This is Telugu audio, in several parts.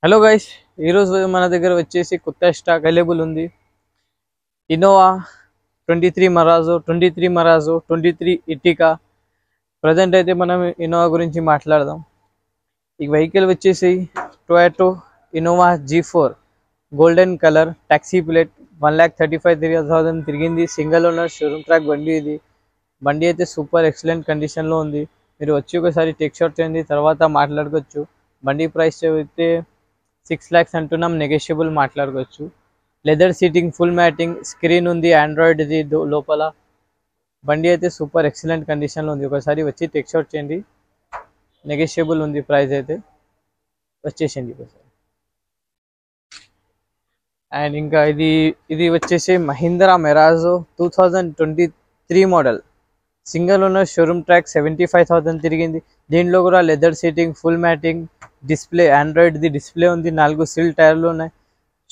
హలో గైస్, ఈరోజు మన దగ్గర వచ్చేసి కొత్త స్టాక్ అవైలబుల్ ఉంది. ఇన్నోవా 23 ఇర్టికా. ప్రజెంట్ అయితే మనం ఇన్నోవా గురించి మాట్లాడదాం. ఈ వెహికల్ వచ్చేసి Toyota Innova G4 golden colour, taxi plate, 1,35,000 తిరిగింది. సింగిల్ ఓనర్, షోరూమ్ ట్రాక్ బండి. ఇది బండి అయితే సూపర్ ఎక్సలెంట్ కండిషన్లో ఉంది. మీరు వచ్చి ఒకసారి టెక్ షాట్ చేయండి, తర్వాత మాట్లాడుకోవచ్చు. బండి ప్రైస్ అయితే 6 lakhs అంటున్నాం, నెగోషియబుల్ మాట్లాడుకోవచ్చు. Leather seating, full matting, screen ఉంది, ఆండ్రాయిడ్ది లోపల. బండి అయితే సూపర్ ఎక్సలెంట్ కండిషన్లో ఉంది. ఒకసారి వచ్చి టెక్ షాట్ చేయండి, నెగోషియబుల్ ఉంది ప్రైస్ అయితే. వచ్చేసింది ఒకసారి. అండ్ ఇంకా ఇది వచ్చేసి Mahindra Marazzo 2023 model, single owner, showroom track, 75,000 తిరిగింది. దీంట్లో కూడా leather seating, full matting, display, ఆండ్రాయిడ్ది డిస్ప్లే ఉంది, 4 సిల్ టైర్లు ఉన్నాయి,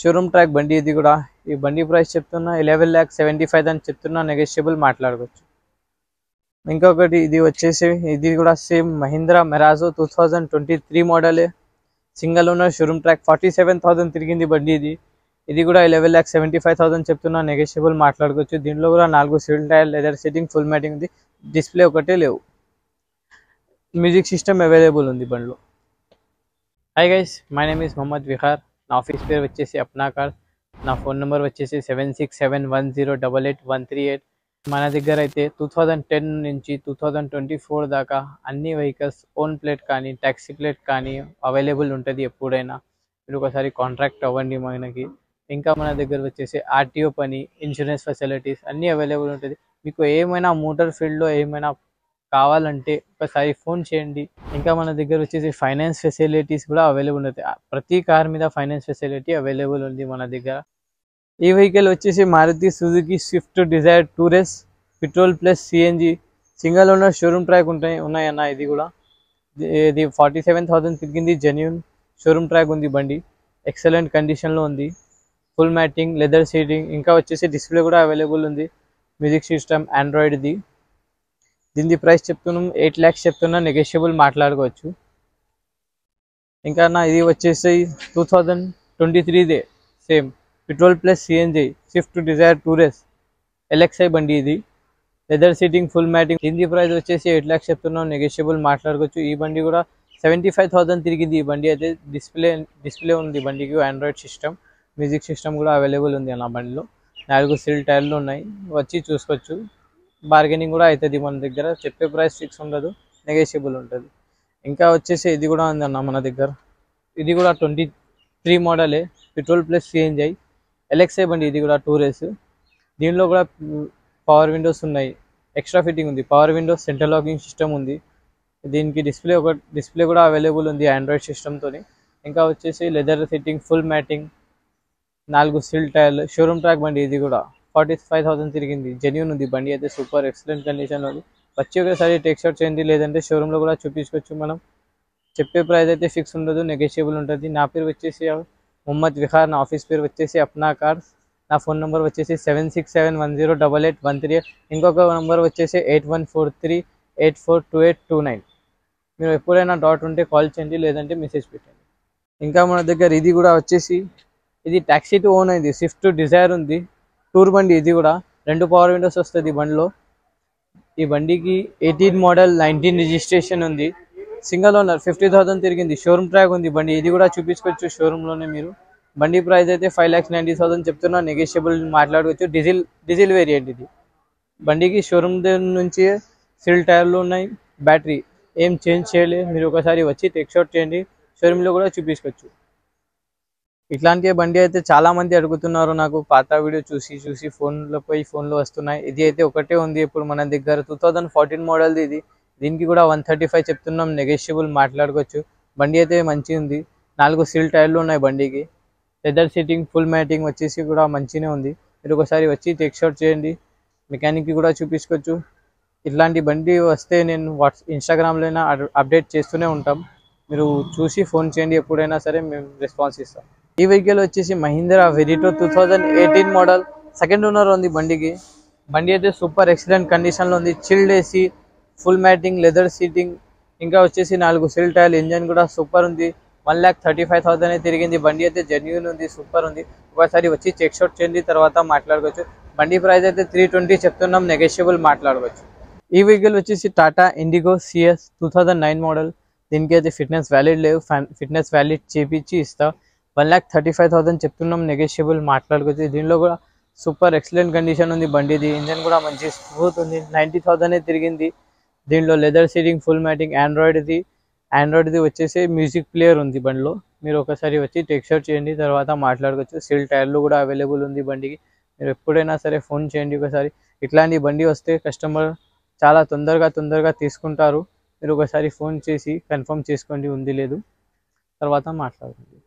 షోరూమ్ ట్రాక్ బండి. ఇది కూడా ఈ బండి ప్రైస్ చెప్తున్నా 11,75,000 అని చెప్తున్నా, నెగోషియబుల్ మాట్లాడుకోవచ్చు. ఇంకొకటి ఇది కూడా సేమ్ మహీంద్రా మెరాజో 2023 మోడలే, సింగిల్ ఓనర్, షోరూమ్ ట్రాక్, 47,000 తిరిగింది బండి. ఇది కూడా 11,75,000 చెప్తున్నా, నెగోషియబుల్ మాట్లాడుకోవచ్చు. దీంట్లో కూడా 4 సిల్ tyre, leather seating, full matting ఉంది, డిస్ప్లే ఒకటే లేవు. మ్యూజిక్ సిస్టమ్ అవైలబుల్ ఉంది బండిలో. Hi guys, my name is Mohammed Vihar. నా ఆఫీస్ పేరు వచ్చేసి అప్నా కార్స్. నా ఫోన్ నెంబర్ వచ్చేసి 7671088138. మన దగ్గర అయితే 2010 నుంచి 2024 దాకా అన్ని వెహికల్స్ ఓన్ ప్లేట్ కానీ ట్యాక్సీ ప్లేట్ కానీ అవైలబుల్ ఉంటుంది. ఎప్పుడైనా మీరు ఒకసారి కాంట్రాక్ట్ అవ్వండి మనకి. ఇంకా మన దగ్గర వచ్చేసి ఆర్టీఓ పని, ఇన్సూరెన్స్ ఫెసిలిటీస్ అన్నీ అవైలబుల్ ఉంటుంది. మీకు ఏమైనా మోటార్ ఫీల్డ్లో ఏమైనా కావాలంటే ఒకసారి ఫోన్ చేయండి. ఇంకా మన దగ్గర వచ్చేసి ఫైనాన్స్ ఫెసిలిటీస్ కూడా అవైలబుల్ ఉంటుంది. ప్రతి కార్ మీద ఫైనాన్స్ ఫెసిలిటీ అవైలబుల్ ఉంది మన దగ్గర. ఈ వెహికల్ వచ్చేసి Maruti Suzuki Swift Dzire Tour S, petrol plus CNG, single owner, showroom track ఉన్నాయన్న. ఇది 47,000 తిరిగింది, జెన్యూన్ షోరూమ్ ట్రాక్ ఉంది బండి, ఎక్సలెంట్ కండిషన్లో ఉంది, ఫుల్ మ్యాటింగ్, లెదర్ సీటింగ్. ఇంకా వచ్చేసి డిస్ప్లే కూడా అవైలబుల్ ఉంది, మ్యూజిక్ సిస్టమ్, ఆండ్రాయిడ్ది. దీని ప్రైస్ చెప్తున్నాం 8 lakhs చెప్తున్నా, నెగోషియబుల్ మాట్లాడుకోవచ్చు. ఇంకా ఇది వచ్చేసి 2023దే, same petrol plus CNG, Swift Dzire Tour S LXI బండి. ఇది లెదర్ సీటింగ్, ఫుల్ మ్యాటింగ్. దీని ప్రైస్ వచ్చేసి 8 lakhs చెప్తున్నాం, నెగోషియబుల్ మాట్లాడుకోవచ్చు. ఈ బండి కూడా 75,000 తిరిగింది. ఈ బండి అయితే డిస్ప్లే ఉంది బండికి, ఆండ్రాయిడ్ సిస్టమ్, మ్యూజిక్ సిస్టమ్ కూడా అవైలబుల్ ఉంది అన్న బండిలో. 4 సిల్ టైర్లు ఉన్నాయి, వచ్చి చూసుకోవచ్చు. బార్గెనింగ్ కూడా అవుతుంది మన దగ్గర. చెప్పే ప్రైస్ ఫిక్స్ ఉండదు, నెగోషియబుల్ ఉంటుంది. ఇంకా వచ్చేసి ఇది కూడా ఉంది అన్న మన దగ్గర. ఇది కూడా 23 మోడలే, పెట్రోల్ ప్లస్ సిఎన్జి ఎల్ఎక్స్ఐ బండి. ఇది కూడా టూరేస్. దీనిలో కూడా పవర్ విండోస్ ఉన్నాయి, ఎక్స్ట్రా ఫిట్టింగ్ ఉంది, power Windows, central locking system ఉంది. దీనికి డిస్ప్లే కూడా అవైలబుల్ ఉంది ఆండ్రాయిడ్ సిస్టమ్తో. ఇంకా వచ్చేసి లెదర్ ఫిట్టింగ్, ఫుల్ మ్యాటింగ్, 4 సిల్ టైర్లు, షోరూమ్ ట్రాక్ బండి. ఇది కూడా 45,000 తిరిగింది, జెన్యూన్ ఉంది బండి అయితే, సూపర్ ఎక్సలెంట్ కండిషన్లో ఉంది. వచ్చి ఒకసారి టెక్ షాట్ చేయండి, లేదంటే షోరూంలో కూడా చూపించుకోవచ్చు. మనం చెప్పే ప్రైస్ అయితే ఫిక్స్ ఉండదు, నెగోషియబుల్ ఉంటుంది. నా పేరు వచ్చేసి మొహమ్మద్ విహార్, నా ఆఫీస్ పేరు వచ్చేసి అప్నా కార్స్. నా ఫోన్ నెంబర్ వచ్చేసి 7671088138. ఇంకొక నెంబర్ వచ్చేసి 8143842829. మీరు ఎప్పుడైనా డౌట్ ఉంటే కాల్ చేయండి, లేదంటే మెసేజ్ పెట్టండి. ఇంకా మన దగ్గర ఇది కూడా వచ్చేసి ఇది ట్యాక్సీ టు ఓన్ అయింది, స్విఫ్ట్ డిజైర్ ఉంది, టూర్ బండి. ఇది కూడా 2 పవర్ విండోస్ వస్తుంది ఈ బండిలో. ఈ బండికి 18 మోడల్, 19 రిజిస్ట్రేషన్ ఉంది, సింగిల్ ఓనర్, 50,000 తిరిగింది, షోరూమ్ ట్రాక్ ఉంది బండి. ఇది కూడా చూపించుకోవచ్చు షోరూంలోనే మీరు. బండి ప్రైస్ అయితే 5,90,000 చెప్తున్నా, నెగోషియబుల్ మాట్లాడుకోవచ్చు. డీజిల్ వేరియంట్ ఇది. బండికి షోరూమ్ నుంచి సిల్ టైర్లు ఉన్నాయి, బ్యాటరీ ఏం చేంజ్ చేయలేదు. మీరు ఒకసారి వచ్చి టెక్ షాట్ చేయండి, షోరూంలో కూడా చూపించుకోవచ్చు. ఇట్లాంటి బండి అయితే చాలా మంది అడుగుతున్నారు నాకు, పాత వీడియో చూసి ఫోన్లో వస్తున్నాయి. ఇది అయితే ఒకటే ఉంది ఇప్పుడు మన దగ్గర, 2014 మోడల్ది. దీనికి కూడా 135 చెప్తున్నాం, నెగోషియబుల్ మాట్లాడుకోవచ్చు. బండి అయితే మంచిగా ఉంది, 4 సిల్ టైర్లు ఉన్నాయి బండికి, లెదర్ సీటింగ్, ఫుల్ మ్యాటింగ్ వచ్చేసి కూడా మంచిగానే ఉంది. మీరు ఒకసారి వచ్చి టెక్ షాట్ చేయండి, మెకానిక్కి కూడా చూపించుకోవచ్చు. ఇట్లాంటి బండి వస్తే నేను ఇన్స్టాగ్రామ్లో అప్డేట్ చేస్తూనే ఉంటాం. మీరు చూసి ఫోన్ చేయండి, ఎప్పుడైనా సరే మేము రెస్పాన్స్ ఇస్తాం. ఈ వెహికల్ వచ్చేసి మహీంద్రా వెరిటో 2018 మోడల్, సెకండ్ ఓనర్ ఉంది బండికి. బండి అయితే సూపర్ ఎక్సలెంట్ కండిషన్లో ఉంది, chilled AC, full matting, leather seating. ఇంకా వచ్చేసి 4 సిల్ టైర్లు, ఇంజన్ కూడా సూపర్ ఉంది, 1,35,000 తిరిగింది. బండి అయితే జెన్యూన్ ఉంది, సూపర్ ఉంది. ఒకసారి వచ్చి చెక్ షౌట్ చేయండి, తర్వాత మాట్లాడుకోవచ్చు. బండి ప్రైస్ అయితే 320 చెప్తున్నాం, నెగోషియబుల్ మాట్లాడుకోవచ్చు. ఈ వెహికల్ వచ్చేసి టాటా ఇండిగో సిఎస్ 2009 మోడల్. దీనికి అయితే ఫిట్నెస్ వ్యాలిడ్ లేవు, ఫిట్నెస్ వ్యాలిడ్ చేపించి ఇస్తా. 1,35,000 చెప్తున్నాం, నెగోషియబుల్ మాట్లాడుకోవచ్చు. దీనిలో కూడా సూపర్ ఎక్సలెంట్ కండిషన్ ఉంది బండిది. ఇంజన్ కూడా మంచి స్మూత్ ఉంది. 90,000 తిరిగింది. దీనిలో లెదర్ సీటింగ్, ఫుల్ మ్యాటింగ్, ఆండ్రాయిడ్ది వచ్చేసి మ్యూజిక్ ప్లేయర్ ఉంది బండిలో. మీరు ఒకసారి వచ్చి టెక్ షౌట్ చేయండి, తర్వాత మాట్లాడుకోవచ్చు. సీల్ టైర్లు కూడా అవైలబుల్ ఉంది బండికి. మీరు ఎప్పుడైనా సరే ఫోన్ చేయండి ఒకసారి. ఇట్లాంటి బండి వస్తే కస్టమర్ చాలా తొందరగా తీసుకుంటారు. మీరు ఒకసారి ఫోన్ చేసి కన్ఫర్మ్ చేసుకోండి ఉంది లేదు, తర్వాత మాట్లాడుకోండి.